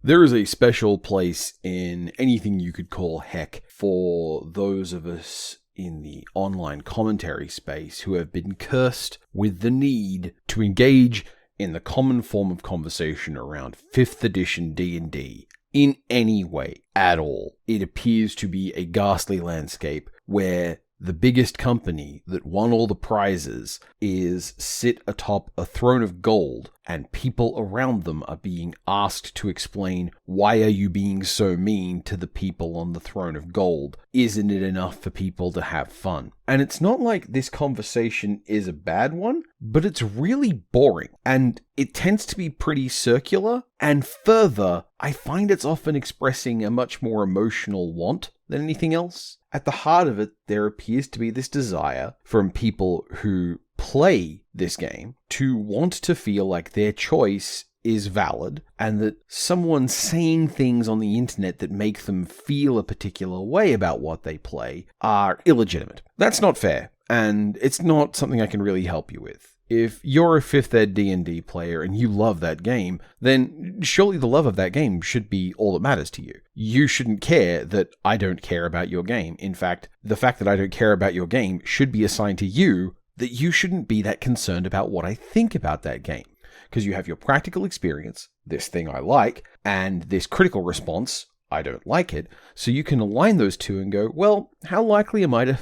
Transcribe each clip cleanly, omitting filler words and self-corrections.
There is a special place in anything you could call heck for those of us in the online commentary space who have been cursed with the need to engage in the common form of conversation around 5th edition D&D in any way at all. It appears to be a ghastly landscape where the biggest company that won all the prizes is sit atop a throne of gold, and people around them are being asked to explain, why are you being so mean to the people on the throne of gold? Isn't it enough for people to have fun? And it's not like this conversation is a bad one, but it's really boring, and it tends to be pretty circular, and further, I find it's often expressing a much more emotional want than anything else. At the heart of it, there appears to be this desire from people who play this game to want to feel like their choice is valid and that someone saying things on the internet that make them feel a particular way about what they play are illegitimate. That's not fair, and it's not something I can really help you with. If you're a 5th ed D&D player and you love that game, then surely the love of that game should be all that matters to you. You shouldn't care that I don't care about your game. In fact, the fact that I don't care about your game should be assigned to you, that you shouldn't be that concerned about what I think about that game. Because you have your practical experience, this thing I like, and this critical response, I don't like it, so you can align those two and go, well, how likely am I to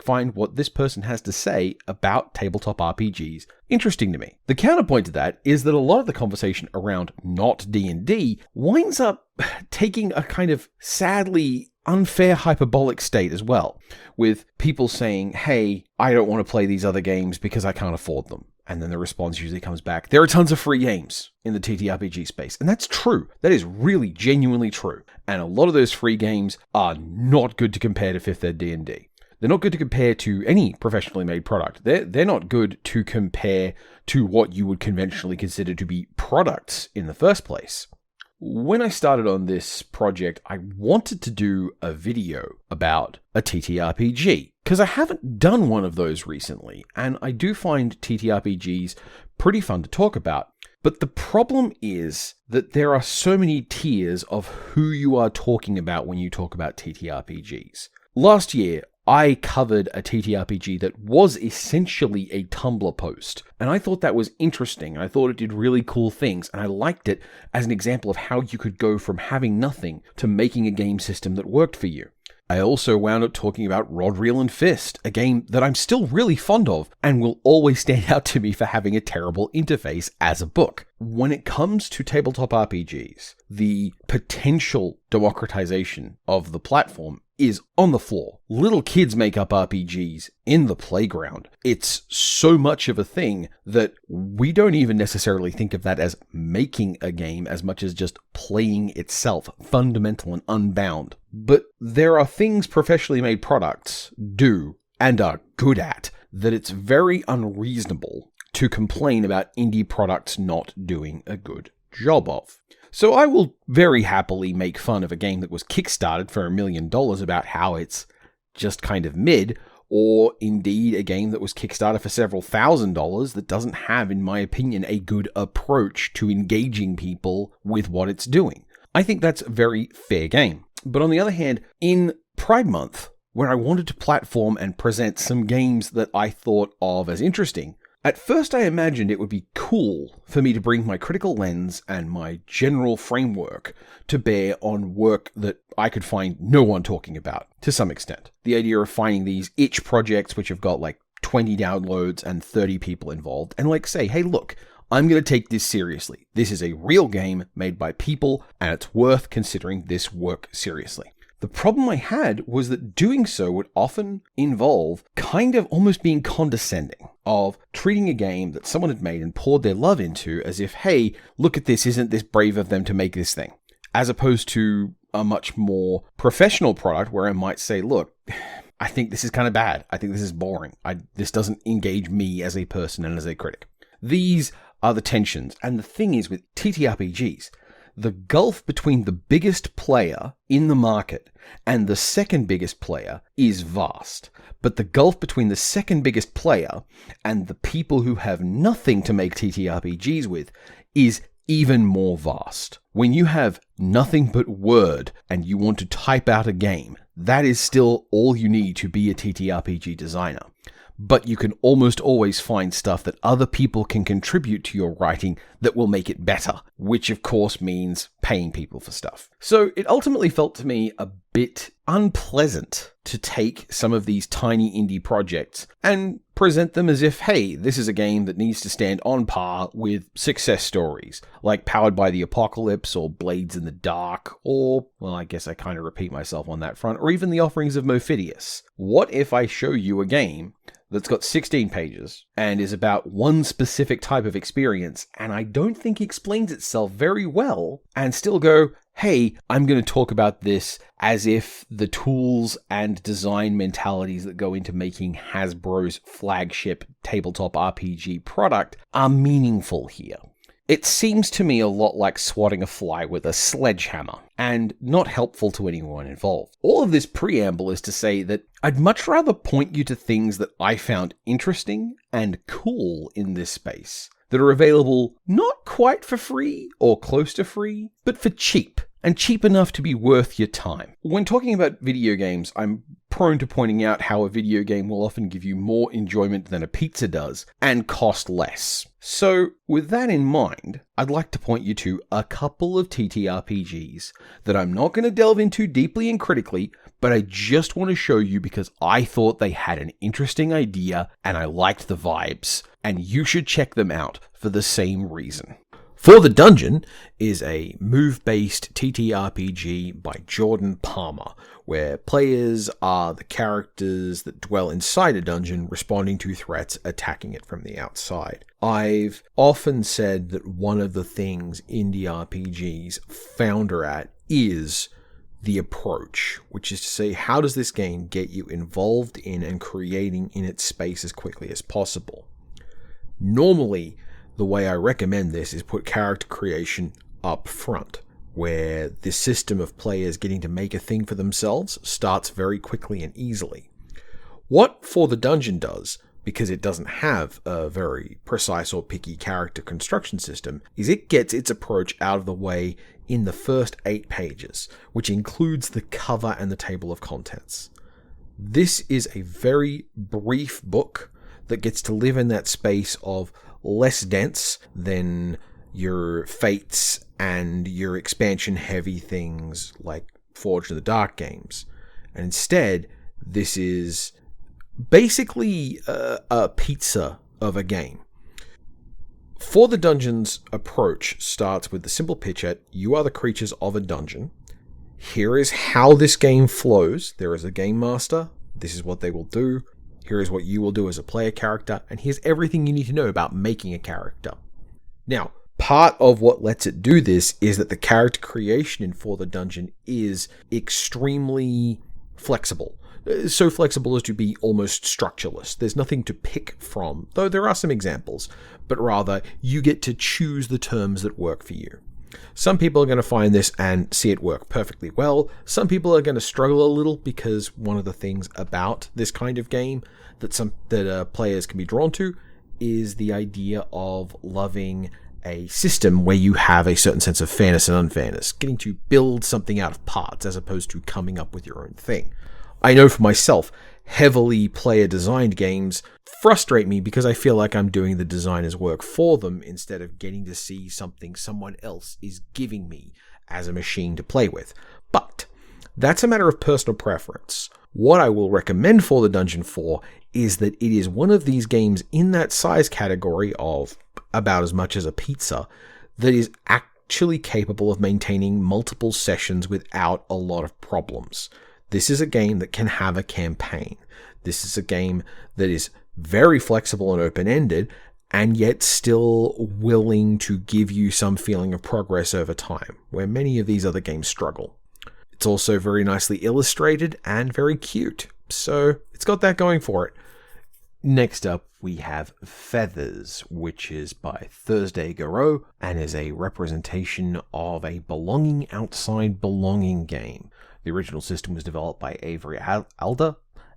find what this person has to say about tabletop RPGs interesting to me? The counterpoint to that is that a lot of the conversation around not D&D winds up taking a kind of sadly unfair hyperbolic state as well, with people saying, hey, I don't want to play these other games because I can't afford them. And then the response usually comes back, there are tons of free games in the TTRPG space. And that's true. That is really genuinely true. And a lot of those free games are not good to compare to 5th ed D&D. They're not good to compare to any professionally made product. They're not good to compare to what you would conventionally consider to be products in the first place. When I started on this project, I wanted to do a video about a TTRPG, because I haven't done one of those recently, and I do find TTRPGs pretty fun to talk about. But the problem is that there are so many tiers of who you are talking about when you talk about TTRPGs. Last year, I covered a TTRPG that was essentially a Tumblr post, and I thought that was interesting. I thought it did really cool things, and I liked it as an example of how you could go from having nothing to making a game system that worked for you. I also wound up talking about Rod, Reel and Fist, a game that I'm still really fond of and will always stand out to me for having a terrible interface as a book. When it comes to tabletop RPGs, the potential democratization of the platform is on the floor. Little kids make up RPGs in the playground. It's so much of a thing that we don't even necessarily think of that as making a game as much as just playing itself, fundamental and unbound. But there are things professionally made products do and are good at that it's very unreasonable to complain about indie products not doing a good job of. So I will very happily make fun of a game that was kickstarted for $1 million about how it's just kind of mid, or indeed a game that was kickstarted for several $1,000s that doesn't have, in my opinion, a good approach to engaging people with what it's doing. I think that's a very fair game. But on the other hand, in Pride Month, where I wanted to platform and present some games that I thought of as interesting, at first I imagined it would be cool for me to bring my critical lens and my general framework to bear on work that I could find no one talking about, to some extent. The idea of finding these itch projects which have got like 20 downloads and 30 people involved, and like say, hey look, I'm going to take this seriously. This is a real game made by people, and it's worth considering this work seriously. The problem I had was that doing so would often involve kind of almost being condescending, of treating a game that someone had made and poured their love into as if, hey, look at this, isn't this brave of them to make this thing? As opposed to a much more professional product where I might say, look, I think this is kind of bad. I think this is boring. This doesn't engage me as a person and as a critic. These are the tensions. And the thing is with TTRPGs, the gulf between the biggest player in the market and the second biggest player is vast. But the gulf between the second biggest player and the people who have nothing to make TTRPGs with is even more vast. When you have nothing but Word and you want to type out a game, that is still all you need to be a TTRPG designer. But you can almost always find stuff that other people can contribute to your writing that will make it better, which of course means paying people for stuff. So it ultimately felt to me a bit unpleasant to take some of these tiny indie projects and present them as if, hey, this is a game that needs to stand on par with success stories, like Powered by the Apocalypse or Blades in the Dark, or, well, I guess I kind of repeat myself on that front, or even The Offerings of Mophidius. What if I show you a game that's got 16 pages and is about one specific type of experience, and I don't think explains itself very well, and still go, hey, I'm going to talk about this as if the tools and design mentalities that go into making Hasbro's flagship tabletop RPG product are meaningful here. It seems to me a lot like swatting a fly with a sledgehammer, and not helpful to anyone involved. All of this preamble is to say that I'd much rather point you to things that I found interesting and cool in this space, that are available not quite for free or close to free, but for cheap, and cheap enough to be worth your time. When talking about video games, I'm prone to pointing out how a video game will often give you more enjoyment than a pizza does, and cost less. So, with that in mind, I'd like to point you to a couple of TTRPGs that I'm not going to delve into deeply and critically, but I just want to show you because I thought they had an interesting idea and I liked the vibes, and you should check them out for the same reason. For the Dungeon is a move-based TTRPG by Jordan Palmer, where players are the characters that dwell inside a dungeon, responding to threats attacking it from the outside. I've often said that one of the things indie RPGs founder at is the approach, which is to say, how does this game get you involved in and creating in its space as quickly as possible? Normally, the way I recommend this is put character creation up front, where this system of players getting to make a thing for themselves starts very quickly and easily. What For the Dungeon does, because it doesn't have a very precise or picky character construction system, is it gets its approach out of the way in the first 8 pages, which includes the cover and the table of contents. This is a very brief book that gets to live in that space of less dense than your Fates and your expansion-heavy things like Forge in the Dark games. And instead, this is basically a pizza of a game. For the Dungeon's approach starts with the simple pitch at, you are the creatures of a dungeon. Here is how this game flows. There is a game master. This is what they will do. Here is what you will do as a player character, and here's everything you need to know about making a character. Now, part of what lets it do this is that the character creation in For the Dungeon is extremely flexible. So flexible as to be almost structureless. There's nothing to pick from, though there are some examples, but rather you get to choose the terms that work for you. Some people are going to find this and see it work perfectly well. Some people are going to struggle a little because one of the things about this kind of game that players can be drawn to is the idea of loving a system where you have a certain sense of fairness and unfairness, getting to build something out of parts as opposed to coming up with your own thing. I know for myself, heavily player-designed games frustrate me because I feel like I'm doing the designer's work for them instead of getting to see something someone else is giving me as a machine to play with. But that's a matter of personal preference. What I will recommend For the Dungeon for is that it is one of these games in that size category of about as much as a pizza that is actually capable of maintaining multiple sessions without a lot of problems. This is a game that can have a campaign. This is a game that is very flexible and open-ended, and yet still willing to give you some feeling of progress over time, where many of these other games struggle. It's also very nicely illustrated and very cute, so it's got that going for it. Next up, we have Feathers, which is by Thursday Garreau, and is a representation of a belonging outside belonging game. The original system was developed by Avery Alder,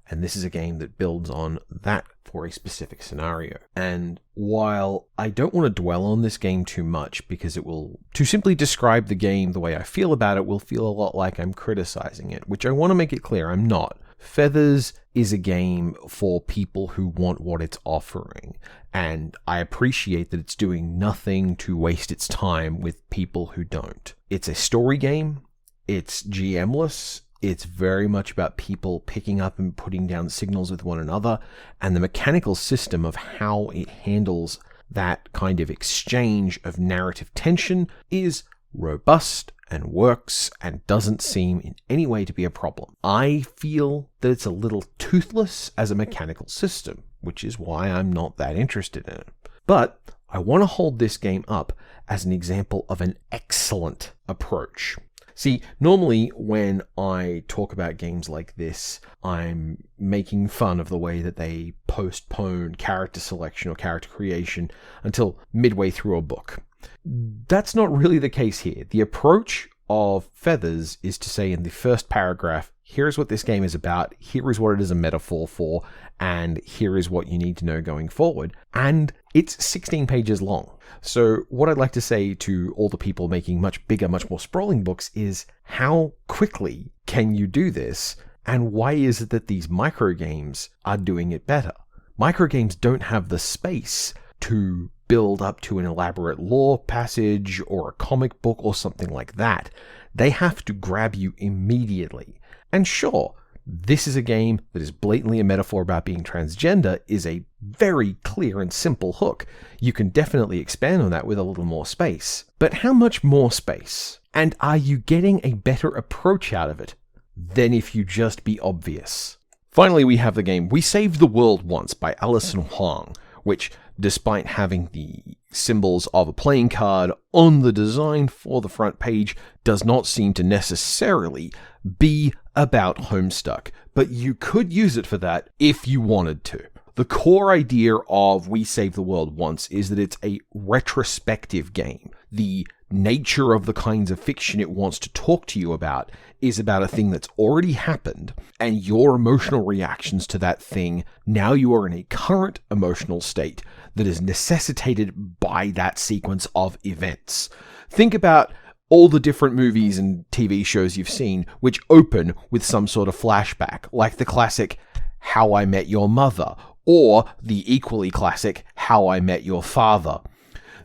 And this is a game that builds on that for a specific scenario. And while I don't want to dwell on this game too much, because it will, to simply describe the game the way I feel about it, will feel a lot like I'm criticizing it, which I want to make it clear I'm not. Feathers is a game for people who want what it's offering, and I appreciate that it's doing nothing to waste its time with people who don't. It's a story game, it's GM-less, it's very much about people picking up and putting down signals with one another, and the mechanical system of how it handles that kind of exchange of narrative tension is robust and works and doesn't seem in any way to be a problem. I feel that it's a little toothless as a mechanical system, which is why I'm not that interested in it. But I want to hold this game up as an example of an excellent approach. See, normally when I talk about games like this, I'm making fun of the way that they postpone character selection or character creation until midway through a book. That's not really the case here. The approach of Feathers is to say in the first paragraph, here's what this game is about, here is what it is a metaphor for, and here is what you need to know going forward. And it's 16 pages long. So what I'd like to say to all the people making much bigger, much more sprawling books is, how quickly can you do this? And why is it that these microgames are doing it better? Microgames don't have the space to build up to an elaborate lore passage or a comic book or something like that. They have to grab you immediately. And sure, this is a game that is blatantly a metaphor about being transgender, is a very clear and simple hook. You can definitely expand on that with a little more space. But how much more space? And are you getting a better approach out of it than if you just be obvious? Finally, we have the game We Saved the World Once by Alison Huang, which, despite having the symbols of a playing card on the design for the front page, does not seem to necessarily be about Homestuck, but you could use it for that if you wanted to. The core idea of We Saved the World Once is that it's a retrospective game. The nature of the kinds of fiction it wants to talk to you about is about a thing that's already happened, and your emotional reactions to that thing, now you are in a current emotional state that is necessitated by that sequence of events. Think about all the different movies and TV shows you've seen which open with some sort of flashback, like the classic How I Met Your Mother, or the equally classic How I Met Your Father.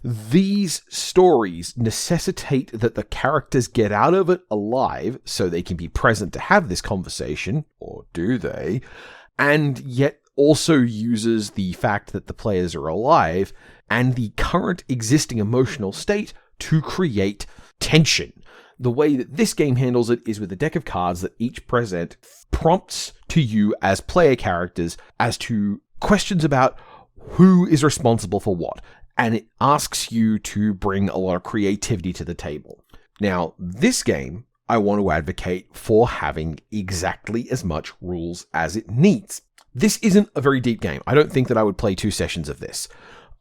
These stories necessitate that the characters get out of it alive so they can be present to have this conversation, or do they? And yet also uses the fact that the players are alive and the current existing emotional state to create tension. The way that this game handles it is with a deck of cards that each present prompts to you as player characters as to questions about who is responsible for what. And it asks you to bring a lot of creativity to the table. Now, this game, I want to advocate for having exactly as much rules as it needs. This isn't a very deep game. I don't think that I would play 2 sessions of this.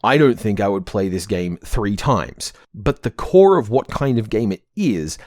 I don't think I would play this game 3 times. But the core of what kind of game it is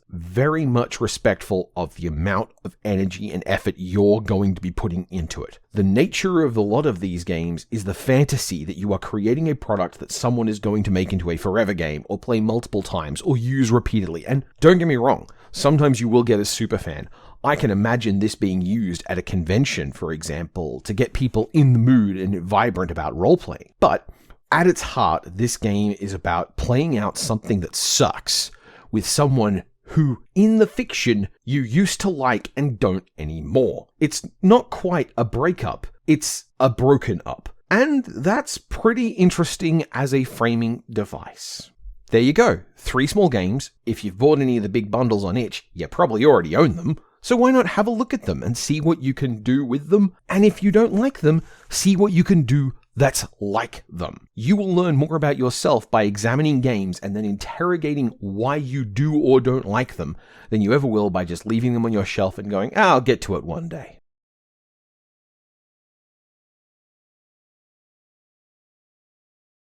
very much respectful of the amount of energy and effort you're going to be putting into it. The nature of a lot of these games is the fantasy that you are creating a product that someone is going to make into a forever game, or play multiple times, or use repeatedly. And don't get me wrong, sometimes you will get a super fan. I can imagine this being used at a convention, for example, to get people in the mood and vibrant about role-playing. But at its heart, this game is about playing out something that sucks with someone who, in the fiction, you used to like and don't anymore. It's not quite a breakup, it's a broken up. And that's pretty interesting as a framing device. There you go, 3 small games. If you've bought any of the big bundles on itch, you probably already own them. So why not have a look at them and see what you can do with them? And if you don't like them, see what you can do that's like them. You will learn more about yourself by examining games and then interrogating why you do or don't like them than you ever will by just leaving them on your shelf and going, I'll get to it one day.